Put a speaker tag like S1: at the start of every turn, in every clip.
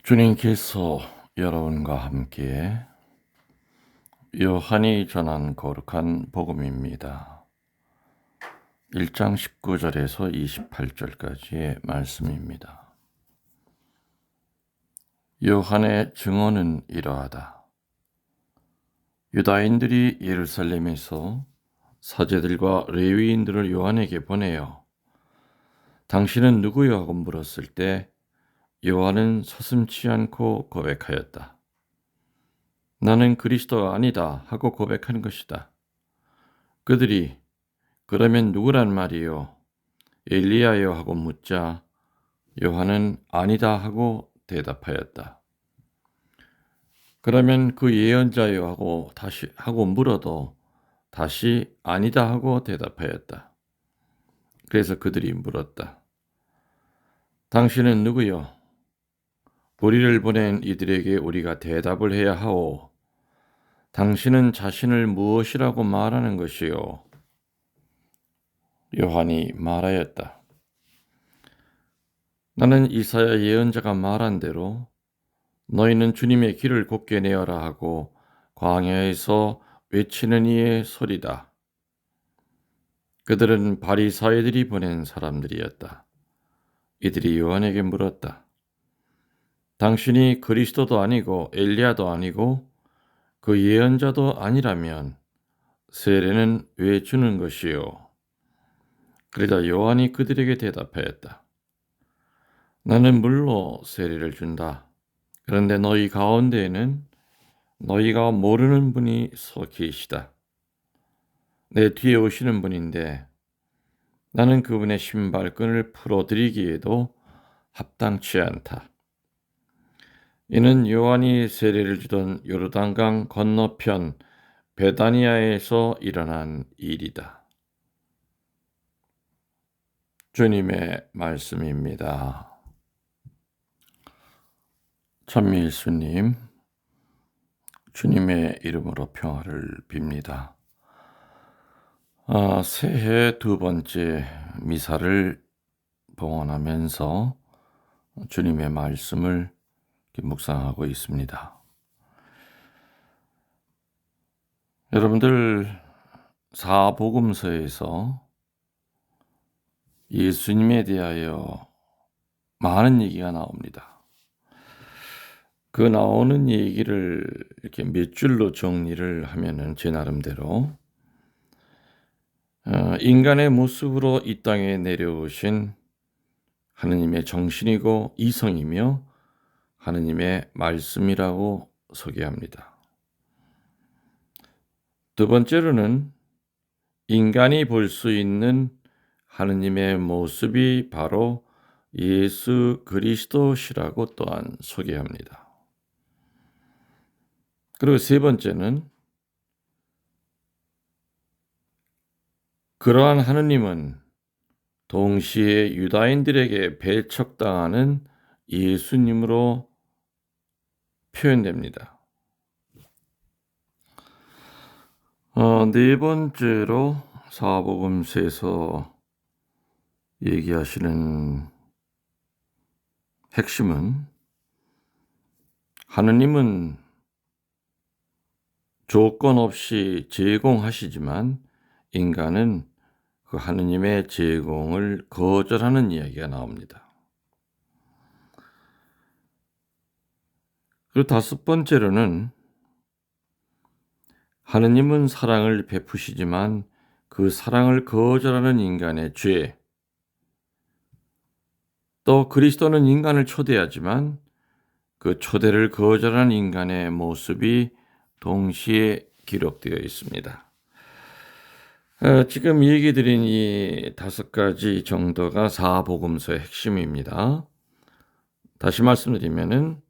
S1: 주님께서 여러분과 함께 요한이 전한 거룩한 복음입니다. 1장 19절에서 28절까지의 말씀입니다. 요한의 증언은 이러하다. 유다인들이 예루살렘에서 사제들과 레위인들을 요한에게 보내어 당신은 누구요? 하고 물었을 때 요한은 서슴지 않고 고백하였다. 나는 그리스도가 아니다 하고 고백하는 것이다. 그들이 그러면 누구란 말이요? 엘리야요? 하고 묻자 요한은 아니다 하고 대답하였다. 그러면 그 예언자요? 하고 물어도 다시 아니다 하고 대답하였다. 그래서 그들이 물었다. 당신은 누구요? 우리를 보낸 이들에게 우리가 대답을 해야 하오. 당신은 자신을 무엇이라고 말하는 것이요? 요한이 말하였다. 나는 이사야 예언자가 말한 대로 너희는 주님의 길을 곧게 내어라 하고 광야에서 외치는 이의 소리다. 그들은 바리사이들이 보낸 사람들이었다. 이들이 요한에게 물었다. 당신이 그리스도도 아니고 엘리야도 아니고 그 예언자도 아니라면 세례는 왜 주는 것이요? 그러자 요한이 그들에게 대답하였다. 나는 물로 세례를 준다. 그런데 너희 가운데에는 너희가 모르는 분이 서 계시다. 내 뒤에 오시는 분인데 나는 그분의 신발끈을 풀어드리기에도 합당치 않다. 이는 요한이 세례를 주던 요르단강 건너편 베다니아에서 일어난 일이다. 주님의 말씀입니다. 천미일수님, 주님의 이름으로 평화를 빕니다. 새해 두 번째 미사를 봉헌하면서 주님의 말씀을 묵상하고 있습니다. 여러분들 사복음서에서 예수님에 대하여 많은 얘기가 나옵니다. 그 나오는 얘기를 이렇게 몇 줄로 정리를 하면은 제 나름대로 인간의 모습으로 이 땅에 내려오신 하느님의 정신이고 이성이며 하느님의 말씀이라고 소개합니다. 두 번째로는 인간이 볼 수 있는 하느님의 모습이 바로 예수 그리스도시라고 또한 소개합니다. 그리고 세 번째는 그러한 하느님은 동시에 유다인들에게 배척당하는 예수님으로 표현됩니다. 네 번째로 사복음서에서 얘기하시는 핵심은 하느님은 조건 없이 제공하시지만 인간은 그 하느님의 제공을 거절하는 이야기가 나옵니다. 그리고 다섯 번째로는 하느님은 사랑을 베푸시지만 그 사랑을 거절하는 인간의 죄, 또 그리스도는 인간을 초대하지만 그 초대를 거절하는 인간의 모습이 동시에 기록되어 있습니다. 지금 얘기 드린 이 다섯 가지 정도가 사복음서의 핵심입니다. 다시 말씀드리면은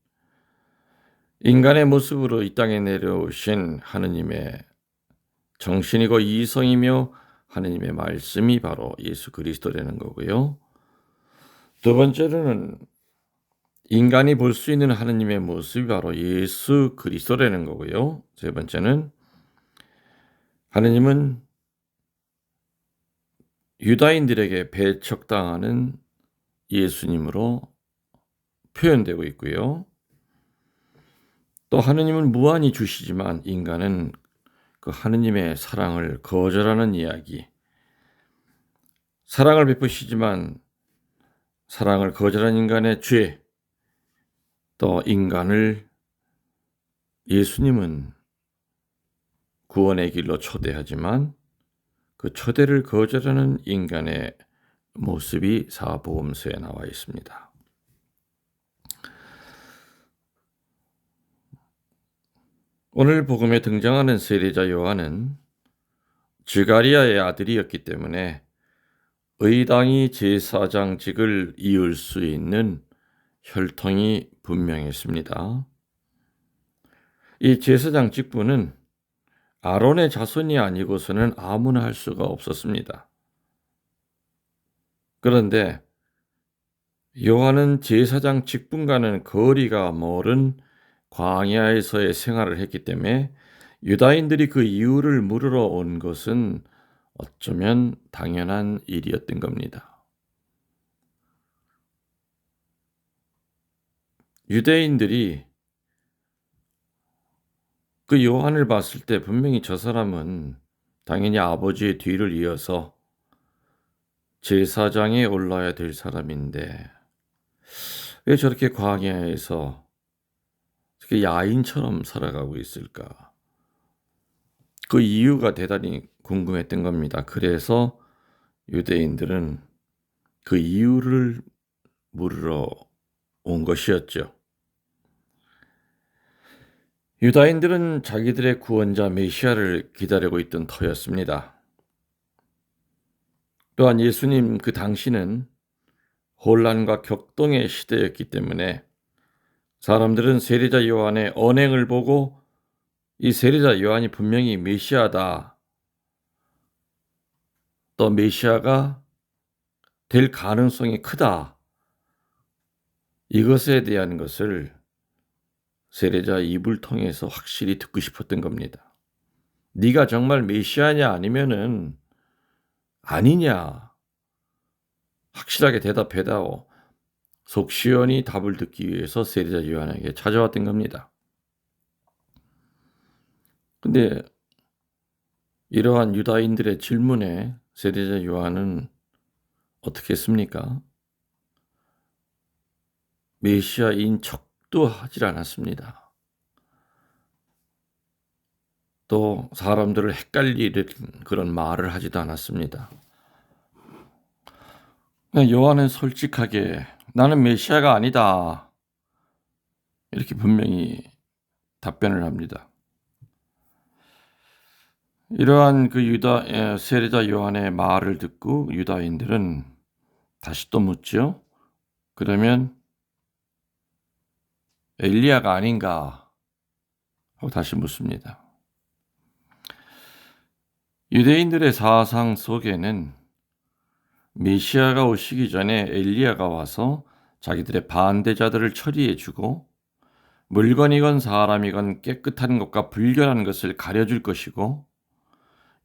S1: 인간의 모습으로 이 땅에 내려오신 하느님의 정신이고 이성이며 하느님의 말씀이 바로 예수 그리스도라는 거고요. 두 번째로는 인간이 볼 수 있는 하느님의 모습이 바로 예수 그리스도라는 거고요. 세 번째는 하느님은 유다인들에게 배척당하는 예수님으로 표현되고 있고요. 또 하느님은 무한히 주시지만 인간은 그 하느님의 사랑을 거절하는 이야기. 사랑을 베푸시지만 사랑을 거절한 인간의 죄. 또 인간을 예수님은 구원의 길로 초대하지만 그 초대를 거절하는 인간의 모습이 사복음서에 나와 있습니다. 오늘 복음에 등장하는 세례자 요한은 지가리아의 아들이었기 때문에 의당이 제사장직을 이을 수 있는 혈통이 분명했습니다. 이 제사장 직분은 아론의 자손이 아니고서는 아무나 할 수가 없었습니다. 그런데 요한은 제사장 직분과는 거리가 멀은 광야에서의 생활을 했기 때문에 유다인들이 그 이유를 물으러 온 것은 어쩌면 당연한 일이었던 겁니다. 유대인들이 그 요한을 봤을 때 분명히 저 사람은 당연히 아버지의 뒤를 이어서 제사장에 올라야 될 사람인데 왜 저렇게 광야에서 저렇게 야인처럼 살아가고 있을까? 그 이유가 대단히 궁금했던 겁니다. 그래서 유대인들은 그 이유를 물으러 온 것이었죠. 유다인들은 자기들의 구원자 메시아를 기다리고 있던 터였습니다. 또한 예수님 그 당시는 혼란과 격동의 시대였기 때문에 사람들은 세례자 요한의 언행을 보고 이 세례자 요한이 분명히 메시아다. 또 메시아가 될 가능성이 크다. 이것에 대한 것을 세례자 입을 통해서 확실히 듣고 싶었던 겁니다. 네가 정말 메시아냐 아니면은 아니냐 확실하게 대답해다오. 속 시원히 답을 듣기 위해서 세례자 요한에게 찾아왔던 겁니다. 근데 이러한 유다인들의 질문에 세례자 요한은 어떻게 했습니까? 메시아인 척도 하질 않았습니다. 또 사람들을 헷갈리는 그런 말을 하지도 않았습니다. 요한은 솔직하게 나는 메시아가 아니다. 이렇게 분명히 답변을 합니다. 이러한 그 세례자 요한의 말을 듣고 유다인들은 다시 또 묻죠. 그러면 엘리야가 아닌가 하고 다시 묻습니다. 유대인들의 사상 속에는 메시아가 오시기 전에 엘리야가 와서 자기들의 반대자들을 처리해주고 물건이건 사람이건 깨끗한 것과 불결한 것을 가려줄 것이고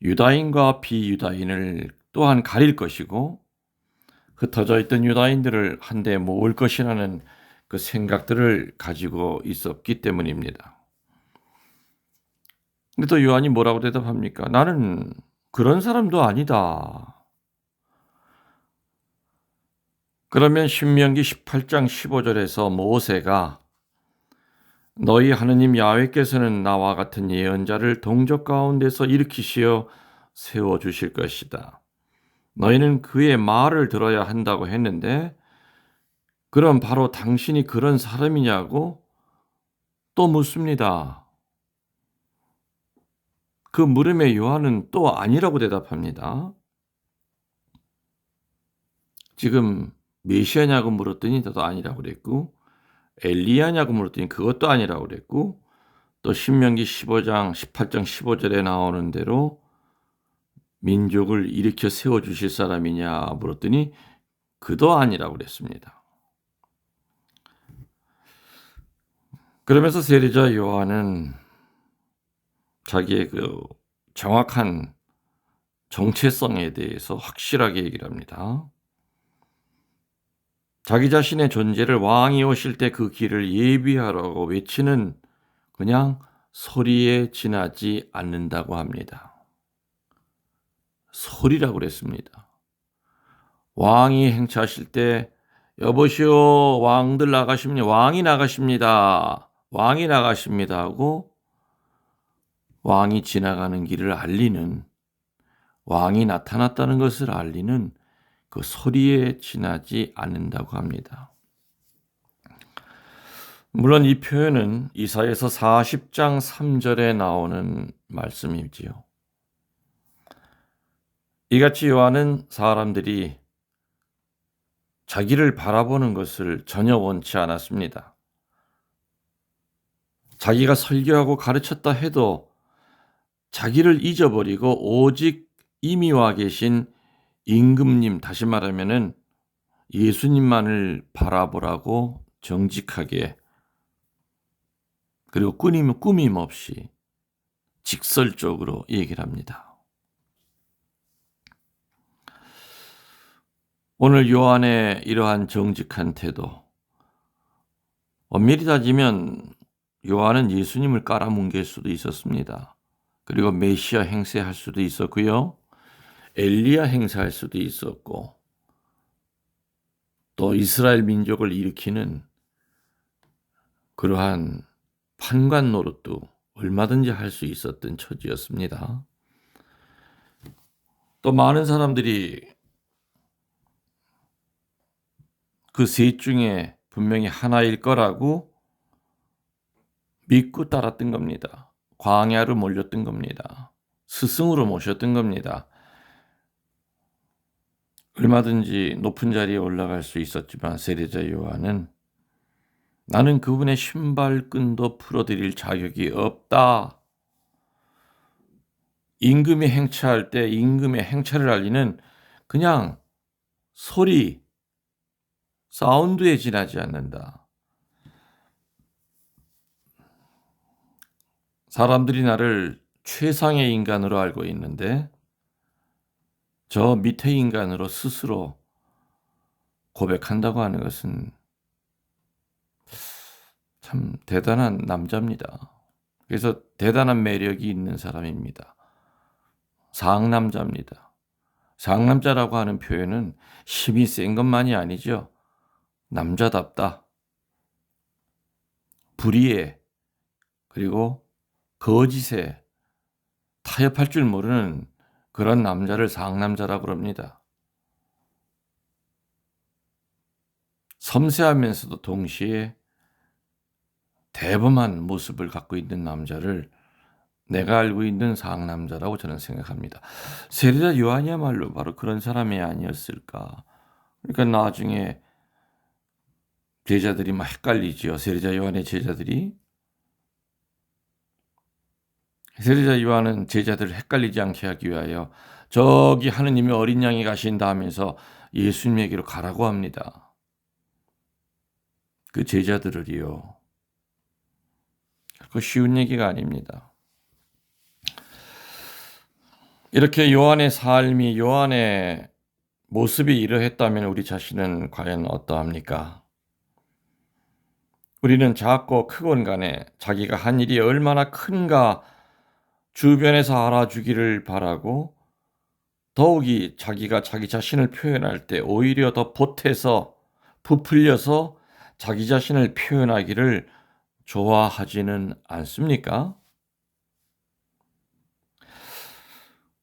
S1: 유다인과 비유다인을 또한 가릴 것이고 흩어져 있던 유다인들을 한데 모을 것이라는 그 생각들을 가지고 있었기 때문입니다. 근데 또 요한이 뭐라고 대답합니까? 나는 그런 사람도 아니다. 그러면 신명기 18장 15절에서 모세가 너희 하느님 야훼께서는 나와 같은 예언자를 동족 가운데서 일으키시어 세워주실 것이다. 너희는 그의 말을 들어야 한다고 했는데 그럼 바로 당신이 그런 사람이냐고 또 묻습니다. 그 물음에 요한은 또 아니라고 대답합니다. 지금 메시아냐고 물었더니 또 아니라고 그랬고 엘리야냐고 물었더니 그것도 아니라고 그랬고 또 신명기 15장 18장 15절에 나오는 대로 민족을 일으켜 세워주실 사람이냐 물었더니 그도 아니라고 그랬습니다. 그러면서 세례자 요한은 자기의 그 정확한 정체성에 대해서 확실하게 얘기를 합니다. 자기 자신의 존재를 왕이 오실 때 그 길을 예비하라고 외치는 그냥 소리에 지나지 않는다고 합니다. 소리라고 그랬습니다. 왕이 행차하실 때 여보시오 왕들 나가십니다. 왕이 나가십니다. 왕이 나가십니다 하고 왕이 지나가는 길을 알리는, 왕이 나타났다는 것을 알리는 그 소리에 지나지 않는다고 합니다. 물론 이 표현은 이사야서 40장 3절에 나오는 말씀이지요. 이같이 요한은 사람들이 자기를 바라보는 것을 전혀 원치 않았습니다. 자기가 설교하고 가르쳤다 해도 자기를 잊어버리고 오직 이미 와 계신 임금님, 다시 말하면은 예수님만을 바라보라고 정직하게, 그리고 꾸밈 없이 직설적으로 얘기를 합니다. 오늘 요한의 이러한 정직한 태도, 엄밀히 따지면 요한은 예수님을 깔아뭉갤 수도 있었습니다. 그리고 메시아 행세할 수도 있었고요. 엘리야 행세할 수도 있었고, 또 이스라엘 민족을 일으키는 그러한 판관 노릇도 얼마든지 할 수 있었던 처지였습니다. 또 많은 사람들이 그 셋 중에 분명히 하나일 거라고 믿고 따랐던 겁니다. 광야로 몰렸던 겁니다. 스승으로 모셨던 겁니다. 얼마든지 높은 자리에 올라갈 수 있었지만 세례자 요한은 나는 그분의 신발끈도 풀어드릴 자격이 없다. 임금이 행차할 때 임금의 행차를 알리는 그냥 소리, 사운드에 지나지 않는다. 사람들이 나를 최상의 인간으로 알고 있는데 저 밑에 인간으로 스스로 고백한다고 하는 것은 참 대단한 남자입니다. 그래서 대단한 매력이 있는 사람입니다. 상남자입니다. 상남자라고 하는 표현은 힘이 센 것만이 아니죠. 남자답다. 불의에, 그리고 거짓에 타협할 줄 모르는 그런 남자를 상남자라고 그럽니다. 섬세하면서도 동시에 대범한 모습을 갖고 있는 남자를 내가 알고 있는 상남자라고 저는 생각합니다. 세례자 요한이야말로 바로 그런 사람이 아니었을까. 그러니까 나중에 제자들이 막 헷갈리지요. 세례자 요한의 제자들이. 세례자 요한은 제자들을 헷갈리지 않게 하기 위하여 저기 하느님의 어린 양이 가신다 하면서 예수님에게로 가라고 합니다. 그 제자들을요. 그 쉬운 얘기가 아닙니다. 이렇게 요한의 삶이, 요한의 모습이 이러했다면 우리 자신은 과연 어떠합니까? 우리는 작고 크건 간에 자기가 한 일이 얼마나 큰가 주변에서 알아주기를 바라고, 더욱이 자기가 자기 자신을 표현할 때 오히려 더 보태서 부풀려서 자기 자신을 표현하기를 좋아하지는 않습니까?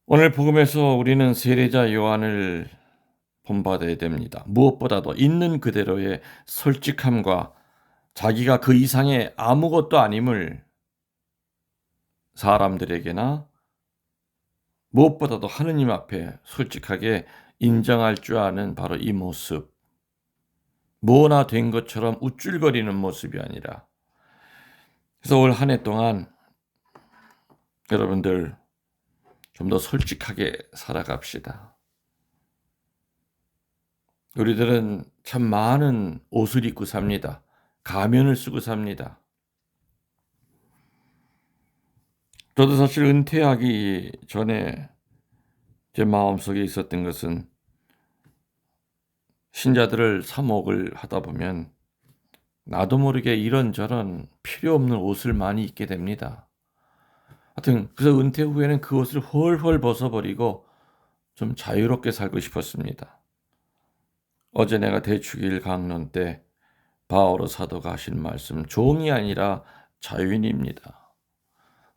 S1: 오늘 복음에서 우리는 세례자 요한을 본받아야 됩니다. 무엇보다도 있는 그대로의 솔직함과 자기가 그 이상의 아무것도 아님을 사람들에게나 무엇보다도 하느님 앞에 솔직하게 인정할 줄 아는 바로 이 모습. 뭐나 된 것처럼 우쭐거리는 모습이 아니라. 그래서 올 한 해 동안 여러분들 좀 더 솔직하게 살아갑시다. 우리들은 참 많은 옷을 입고 삽니다. 가면을 쓰고 삽니다. 저도 사실 은퇴하기 전에 제 마음속에 있었던 것은 신자들을 사목을 하다 보면 나도 모르게 이런저런 필요 없는 옷을 많이 입게 됩니다. 하여튼 그래서 은퇴 후에는 그 옷을 헐헐 벗어버리고 좀 자유롭게 살고 싶었습니다. 어제 내가 대축일 강론 때 바오로 사도가 하신 말씀, 종이 아니라 자유인입니다.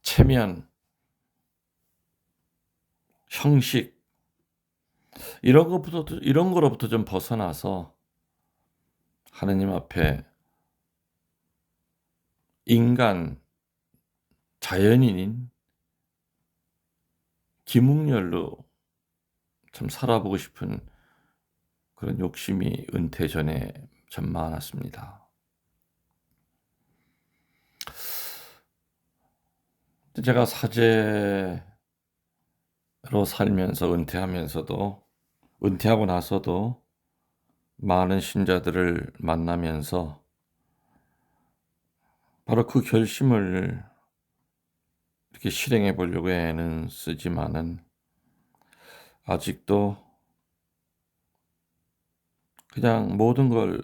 S1: 체면, 형식 이런 거로부터 좀 벗어나서 하느님 앞에 인간, 자연인인 김웅렬로 참 살아보고 싶은 그런 욕심이 은퇴 전에 참 많았습니다. 제가 사제로 살면서 은퇴하고 나서도 많은 신자들을 만나면서 바로 그 결심을 이렇게 실행해 보려고 애는 쓰지만은 아직도 그냥 모든 걸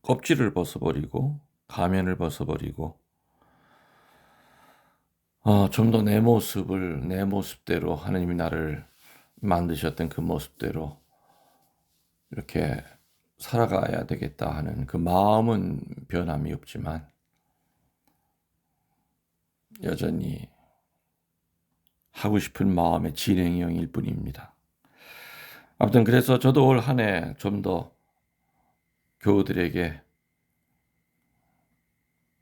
S1: 껍질을 벗어버리고 가면을 벗어버리고 좀 더 내 모습대로 하나님이 나를 만드셨던 그 모습대로 이렇게 살아가야 되겠다 하는 그 마음은 변함이 없지만 여전히 하고 싶은 마음의 진행형일 뿐입니다. 아무튼 그래서 저도 올 한 해 좀 더 교우들에게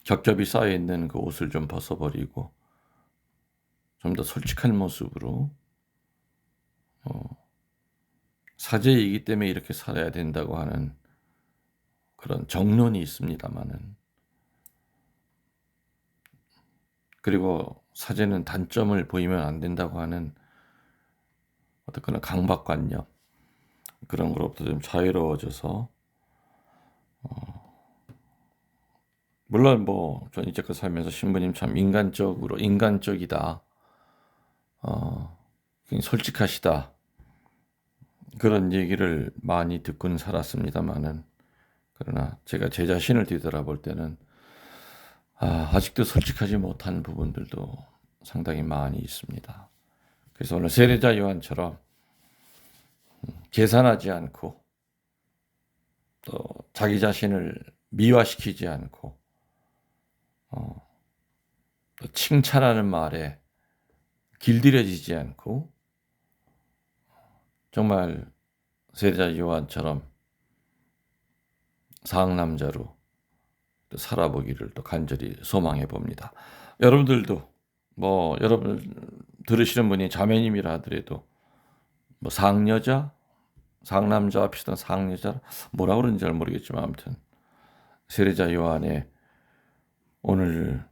S1: 겹겹이 쌓여있는 그 옷을 좀 벗어버리고 좀 더 솔직한 모습으로 사제이기 때문에 이렇게 살아야 된다고 하는 그런 정론이 있습니다만은, 그리고 사제는 단점을 보이면 안 된다고 하는 어떤 그런 강박관념, 그런 거로부터 좀 자유로워져서 물론 전 이제껏 살면서 신부님 참 인간적이다, 굉장히 솔직하시다, 그런 얘기를 많이 듣고는 살았습니다만은, 그러나 제가 제 자신을 뒤돌아볼 때는 아직도 솔직하지 못한 부분들도 상당히 많이 있습니다. 그래서 오늘 세례자 요한처럼 계산하지 않고 또 자기 자신을 미화시키지 않고 또 칭찬하는 말에 길들여지지 않고 정말 세례자 요한처럼 상남자로 또 살아보기를 또 간절히 소망해 봅니다. 여러분들도 여러분 들으시는 분이 자매님이라 하더라도 상여자, 상남자와 비슷한 상여자, 뭐라 그러는지 잘 모르겠지만 아무튼 세례자 요한의 오늘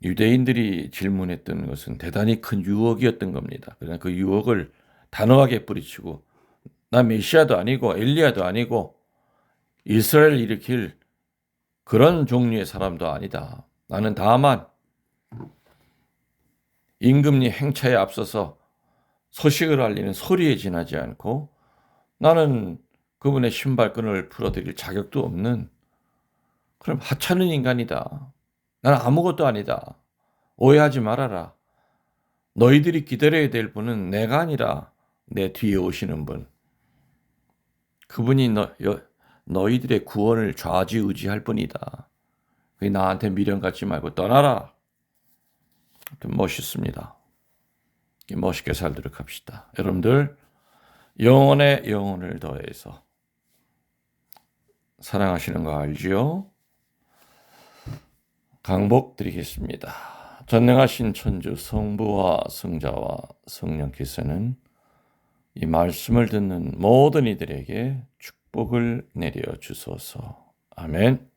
S1: 유대인들이 질문했던 것은 대단히 큰 유혹이었던 겁니다. 그러나 그 유혹을 단호하게 뿌리치고 나 메시아도 아니고 엘리야도 아니고 이스라엘 일으킬 그런 종류의 사람도 아니다. 나는 다만 임금니 행차에 앞서서 소식을 알리는 소리에 지나지 않고 나는 그분의 신발끈을 풀어드릴 자격도 없는 그럼 하찮은 인간이다. 나는 아무것도 아니다. 오해하지 말아라. 너희들이 기다려야 될 분은 내가 아니라 내 뒤에 오시는 분. 그분이 너희들의 구원을 좌지우지할 뿐이다. 나한테 미련 갖지 말고 떠나라. 멋있습니다. 멋있게 살도록 합시다. 여러분들 영혼에 영혼을 더해서 사랑하시는 거 알지요? 강복 드리겠습니다. 전능하신 천주 성부와 성자와 성령께서는 이 말씀을 듣는 모든 이들에게 축복을 내려 주소서. 아멘.